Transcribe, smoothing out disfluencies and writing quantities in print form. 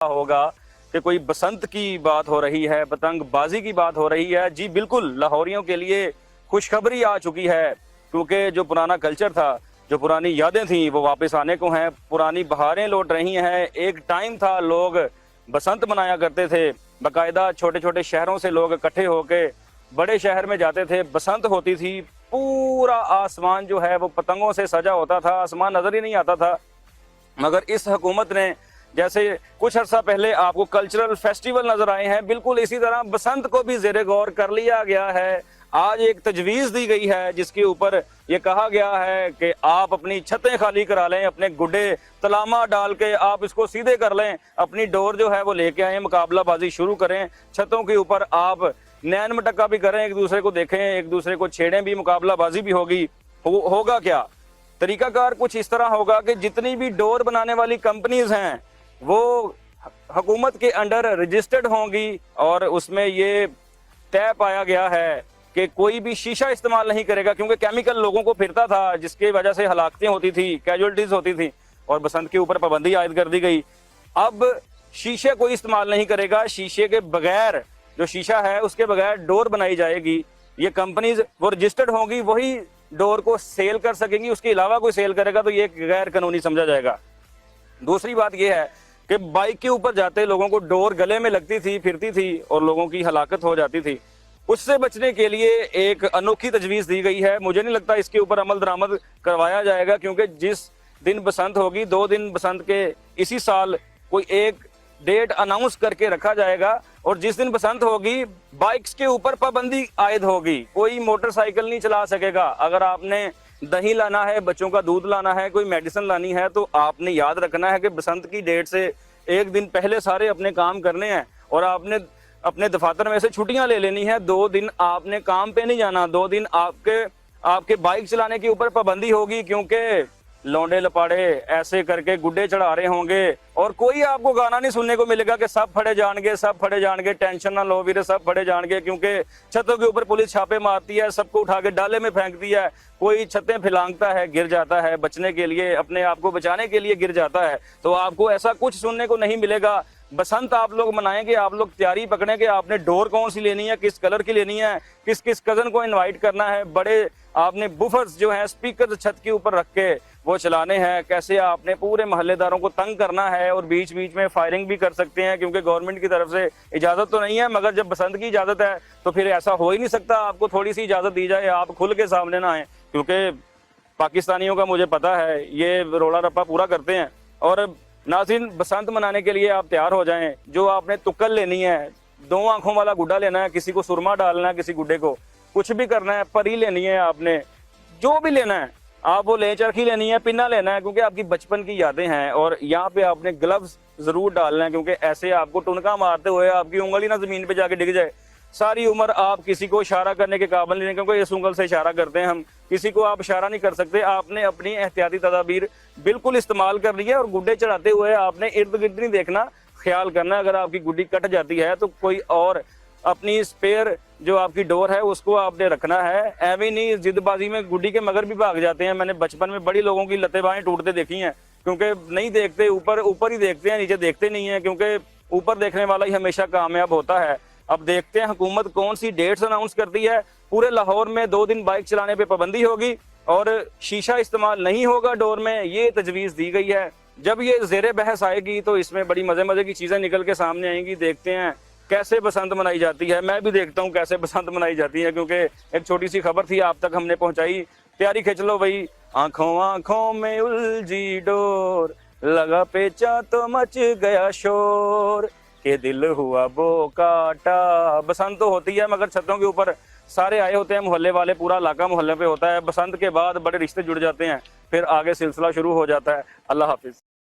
होगा कि कोई बसंत की बात हो रही है, पतंगबाजी की बात हो रही है। जी बिल्कुल, लाहौरियों के लिए खुशखबरी आ चुकी है, क्योंकि जो पुराना कल्चर था, जो पुरानी यादें थी, वो वापस आने को हैं। पुरानी बहारें लौट रही हैं। एक टाइम था लोग बसंत मनाया करते थे, बाकायदा छोटे छोटे शहरों से लोग इकट्ठे होके बड़े शहर में जाते थे, बसंत होती थी, पूरा आसमान जो है वो पतंगों से सजा होता था, आसमान नजर ही नहीं आता था। मगर इस हुकूमत ने, जैसे कुछ अर्सा पहले आपको कल्चरल फेस्टिवल नजर आए हैं, बिल्कुल इसी तरह बसंत को भी ज़ेरे गौर कर लिया गया है। आज एक तजवीज़ दी गई है जिसके ऊपर ये कहा गया है कि आप अपनी छतें खाली करा लें, अपने गुड्डे तलामा डाल के आप इसको सीधे कर लें, अपनी डोर जो है वो लेके आएँ, मुकाबलाबाजी शुरू करें। छतों के ऊपर आप नैन मटक्का भी करें, एक दूसरे को देखें, एक दूसरे को छेड़ें भी, मुकाबलाबाजी भी होगी। होगा क्या तरीकाकार? कुछ इस तरह होगा कि जितनी भी डोर बनाने वाली कंपनीज हैं वो हुकूमत के अंडर रजिस्टर्ड होंगी, और उसमें ये तय पाया गया है कि कोई भी शीशा इस्तेमाल नहीं करेगा, क्योंकि केमिकल लोगों को फिरता था जिसकी वजह से हलाकतें होती थी, कैजुअल्टीज होती थी, और बसंत के ऊपर पाबंदी आयद कर दी गई। अब शीशे कोई इस्तेमाल नहीं करेगा, शीशे के बगैर, जो शीशा है उसके बगैर डोर बनाई जाएगी। ये कंपनीज वो रजिस्टर्ड होंगी, वही डोर को सेल कर सकेंगी, उसके अलावा कोई सेल करेगा तो ये गैर कानूनी समझा जाएगा। दूसरी बात यह है कि बाइक के ऊपर जाते लोगों को डोर गले में लगती थी, फिरती थी, और लोगों की हलाकत हो जाती थी। उससे बचने के लिए एक अनोखी तजवीज़ दी गई है। मुझे नहीं लगता इसके ऊपर अमल दरामद करवाया जाएगा, क्योंकि जिस दिन बसंत होगी, 2 दिन बसंत के इसी साल कोई एक डेट अनाउंस करके रखा जाएगा, और जिस दिन बसंत होगी बाइक्स के ऊपर पाबंदी आयद होगी। कोई मोटरसाइकिल नहीं चला सकेगा। अगर आपने दही लाना है, बच्चों का दूध लाना है, कोई मेडिसिन लानी है, तो आपने याद रखना है कि बसंत की डेट से 1 दिन पहले सारे अपने काम करने हैं, और आपने अपने दफातर में से छुट्टियां ले लेनी है। 2 दिन आपने काम पे नहीं जाना, 2 दिन आपके बाइक चलाने के ऊपर पाबंदी होगी, क्योंकि लौंडे लपाड़े ऐसे करके गुड्डे चढ़ा रहे होंगे, और कोई आपको गाना नहीं सुनने को मिलेगा कि सब फड़े जाएंगे, सब फड़े जाएंगे, टेंशन ना लो वीरे, सब फड़े जाएंगे। क्योंकि छतों के ऊपर पुलिस छापे मारती है, सबको उठा के डाले में फेंकती है, कोई छतें फिलांगता है, गिर जाता है, बचने के लिए, अपने आप को बचाने के लिए गिर जाता है। तो आपको ऐसा कुछ सुनने को नहीं मिलेगा। बसंत आप लोग मनाएंगे, आप लोग तैयारी पकड़ेंगे, आपने डोर कौन सी लेनी है, किस कलर की लेनी है, किस किस कजन को इनवाइट करना है, बड़े आपने बुफर्स जो है स्पीकर छत के ऊपर रख के वो चलाने हैं, कैसे आपने पूरे मोहल्लेदारों को तंग करना है, और बीच बीच में फायरिंग भी कर सकते हैं, क्योंकि गवर्नमेंट की तरफ से इजाज़त तो नहीं है। मगर जब बसंत की इजाज़त है तो फिर ऐसा हो ही नहीं सकता, आपको थोड़ी सी इजाज़त दी जाए, आप खुल के सामने ना आए, क्योंकि पाकिस्तानियों का मुझे पता है ये रोला रप्पा पूरा करते हैं। और नाज़रीन, बसंत मनाने के लिए आप तैयार हो जाएं। जो आपने तुक्कल लेनी है, 2 आंखों वाला गुड्डा लेना है, किसी को सुरमा डालना है, किसी गुड्डे को कुछ भी करना है, परी लेनी है, आपने जो भी लेना है आप वो ले, चरखी लेनी है, पिन्ना लेना है, क्योंकि आपकी बचपन की यादें हैं। और यहाँ पे आपने ग्लव्स जरूर डालना है, क्योंकि ऐसे आपको टुनका मारते हुए आपकी उंगली ना जमीन पे जाके डिग जाए। सारी उम्र आप किसी को इशारा करने के काबिल नहीं, क्योंकि इस उंगल से इशारा करते हैं हम, किसी को आप इशारा नहीं कर सकते। आपने अपनी एहतियाती तदाबीर बिल्कुल इस्तेमाल कर ली है, और गुड्डे चढ़ाते हुए आपने इर्द गिर्द नहीं देखना, ख्याल करना। अगर आपकी गुड्डी कट जाती है तो कोई और अपनी स्पेयर जो आपकी डोर है उसको आपने रखना है। एवं नहीं जिदबाजी में गुड्डी के मगर भी भाग जाते हैं। मैंने बचपन में बड़ी लोगों की लतें बाहें टूटते देखी हैं, क्योंकि नहीं देखते, ऊपर ही देखते हैं, नीचे देखते नहीं है, क्योंकि ऊपर देखने वाला ही हमेशा कामयाब होता है। अब देखते हैं हुकूमत कौन सी डेट्स अनाउंस करती है। पूरे लाहौर में 2 दिन बाइक चलाने पे पाबंदी होगी, और शीशा इस्तेमाल नहीं होगा डोर में, ये तजवीज़ दी गई है। जब ये ज़ेरे बहस आएगी तो इसमें बड़ी मज़े मज़े की चीज़ें निकल के सामने आएंगी। देखते हैं कैसे बसंत मनाई जाती है। मैं भी देखता हूँ कैसे बसंत मनाई जाती है, क्योंकि एक छोटी सी खबर थी आप तक हमने पहुँचाई। तैयारी खींच लो भाई। आंखों आंखों में उलझी डोर, लगा पेचा तो मच गया शोर, के दिल हुआ बोकाटा। बसंत तो होती है, मगर छतों के ऊपर सारे आए होते हैं, मोहल्ले वाले, पूरा इलाका मोहल्ले पे होता है। बसंत के बाद बड़े रिश्ते जुड़ जाते हैं, फिर आगे सिलसिला शुरू हो जाता है। अल्लाह हाफिज़।